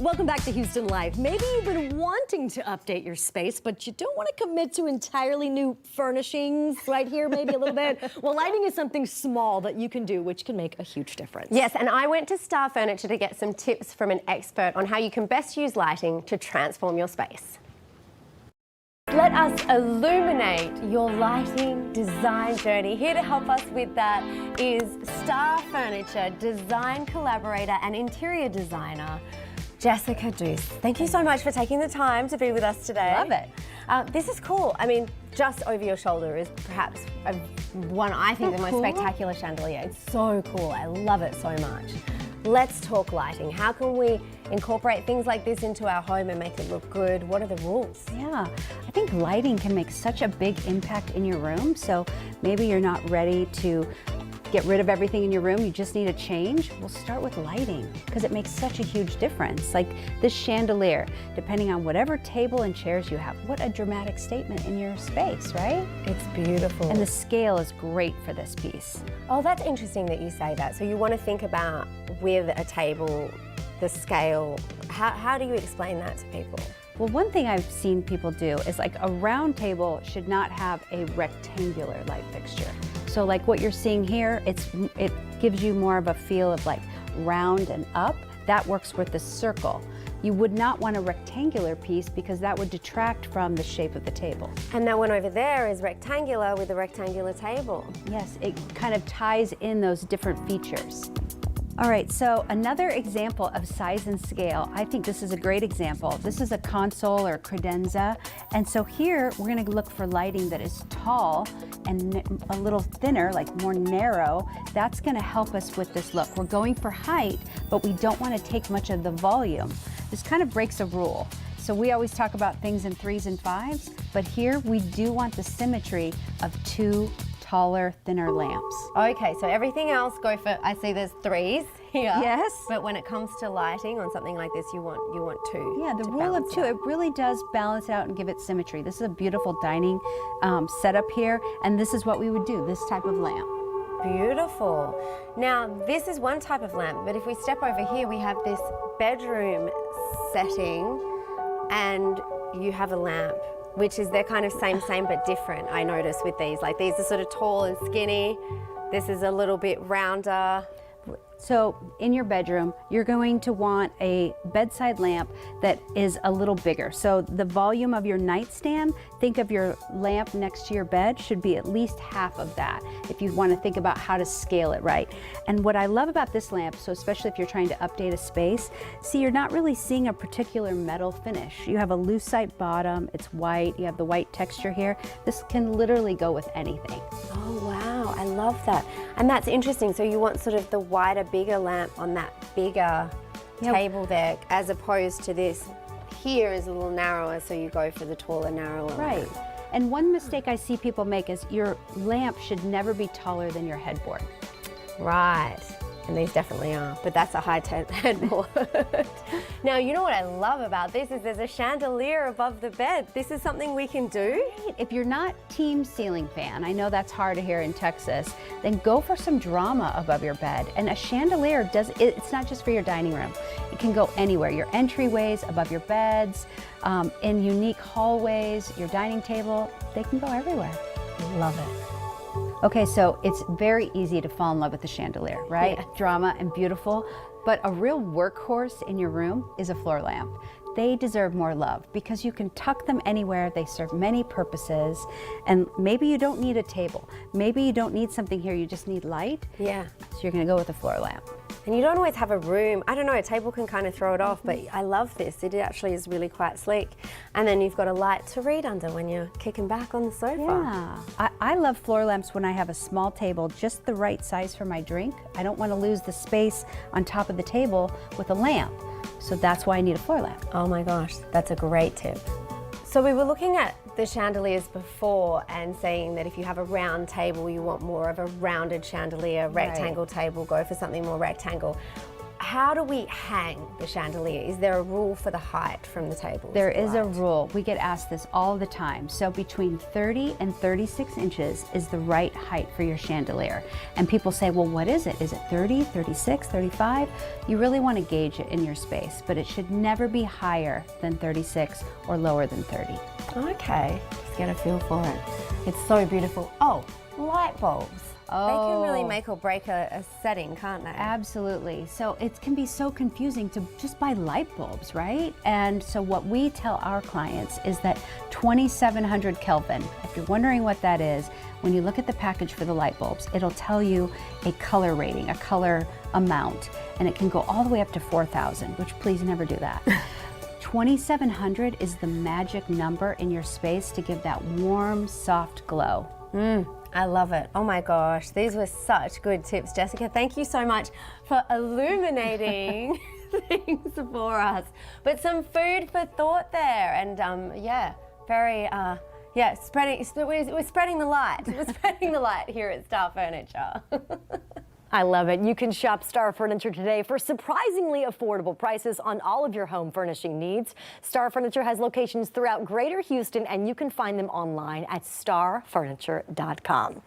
Welcome back to Houston Live. Maybe you've been wanting to update your space, but you don't want to commit to entirely new furnishings right here, maybe a little bit. Well, lighting is something small that you can do, which can make a huge difference. Yes, and I went to Star Furniture to get some tips from an expert on how you can best use lighting to transform your space. Let us illuminate your lighting design journey. Here to help us with that is Star Furniture design collaborator and interior designer, Jessica Deuce. Thank you so much for taking the time to be with us today. Love it. This is cool. I mean, just over your shoulder is perhaps one, I think, the most spectacular chandelier. It's so cool. I love it so much. Let's talk lighting. How can we incorporate things like this into our home and make it look good? What are the rules? Yeah, I think lighting can make such a big impact in your room. So maybe you're not ready to get rid of everything in your room, you just need a change. We'll start with lighting because it makes such a huge difference. Like this chandelier, depending on whatever table and chairs you have, what a dramatic statement in your space, right? It's beautiful. And the scale is great for this piece. Oh, that's interesting that you say that. So you want to think about with a table, the scale. How do you explain that to people? Well, one thing I've seen people do is like a round table should not have a rectangular light fixture. So like what you're seeing here, it gives you more of a feel of like round and up. That works with the circle. You would not want a rectangular piece because that would detract from the shape of the table. And that one over there is rectangular with a rectangular table. Yes, it kind of ties in those different features. All right, so another example of size and scale, I think this is a great example. This is a console or credenza, and so here we're gonna look for lighting that is tall and a little thinner, like more narrow. That's gonna help us with this look. We're going for height, but we don't wanna take much of the volume. This kind of breaks a rule. So we always talk about things in 3s and 5s, but here we do want the symmetry of 2 taller, thinner lamps. Okay, so everything else go for, I see there's 3s here. Yes. But when it comes to lighting on something like this, you want 2. Yeah, the rule of 2, it really does balance out and give it symmetry. This is a beautiful dining setup here, and this is what we would do, this type of lamp. Beautiful. Now, this is one type of lamp, but if we step over here, we have this bedroom setting, and you have a lamp, which is they're kind of same but different, I notice with these. Like these are sort of tall and skinny. This is a little bit rounder. So in your bedroom, you're going to want a bedside lamp that is a little bigger. So the volume of your nightstand, think of your lamp next to your bed, should be at least half of that if you want to think about how to scale it right. And what I love about this lamp, so especially if you're trying to update a space, see, you're not really seeing a particular metal finish. You have a lucite bottom, it's white, you have the white texture here. This can literally go with anything. Oh wow, I love that. And that's interesting, so you want sort of the wider, bigger lamp on that bigger table there, as opposed to this here is a little narrower, so you go for the taller, narrower Right. lamp. And one mistake I see people make is your lamp should never be taller than your headboard. Right, and these definitely are, but that's a high headboard. Now, you know what I love about this is there's a chandelier above the bed. This is something we can do. If you're not team ceiling fan, I know that's hard here in Texas, then go for some drama above your bed. And a chandelier it's not just for your dining room. It can go anywhere, your entryways, above your beds, in unique hallways, your dining table, they can go everywhere. Love it. Okay, so it's very easy to fall in love with the chandelier, right? Yeah. Drama and beautiful, but a real workhorse in your room is a floor lamp. They deserve more love because you can tuck them anywhere. They serve many purposes, and maybe you don't need a table. Maybe you don't need something here, you just need light. Yeah. So you're gonna go with a floor lamp. And you don't always have a room. I don't know, a table can kind of throw it off, but I love this. It actually is really quite sleek. And then you've got a light to read under when you're kicking back on the sofa. Yeah, I love floor lamps when I have a small table, just the right size for my drink. I don't want to lose the space on top of the table with a lamp. So that's why I need a floor lamp. Oh my gosh, that's a great tip. So we were looking at the chandeliers before and saying that if you have a round table, you want more of a rounded chandelier, rectangle table, go for something more rectangle. how do we hang the chandelier? Is there a rule for the height from the table? There is a rule. We get asked this all the time. So between 30 and 36 inches is the right height for your chandelier. And people say, well, what is it? Is it 30, 36, 35? You really want to gauge it in your space, but it should never be higher than 36 or lower than 30. Okay, just get a feel for it. It's so beautiful. Oh, light bulbs. They can really make or break a setting, can't they? Absolutely. So it can be so confusing to just buy light bulbs, right? And so what we tell our clients is that 2700 Kelvin, if you're wondering what that is, when you look at the package for the light bulbs, it'll tell you a color rating, a color amount, and it can go all the way up to 4000, which please never do that. 2700 is the magic number in your space to give that warm, soft glow. I love it. Oh my gosh, these were such good tips, Jessica. Thank you so much for illuminating things for us. But some food for thought there, and yeah, very yeah, we're spreading the light. We're spreading the light here at Star Furniture. I love it. You can shop Star Furniture today for surprisingly affordable prices on all of your home furnishing needs. Star Furniture has locations throughout Greater Houston, and you can find them online at starfurniture.com.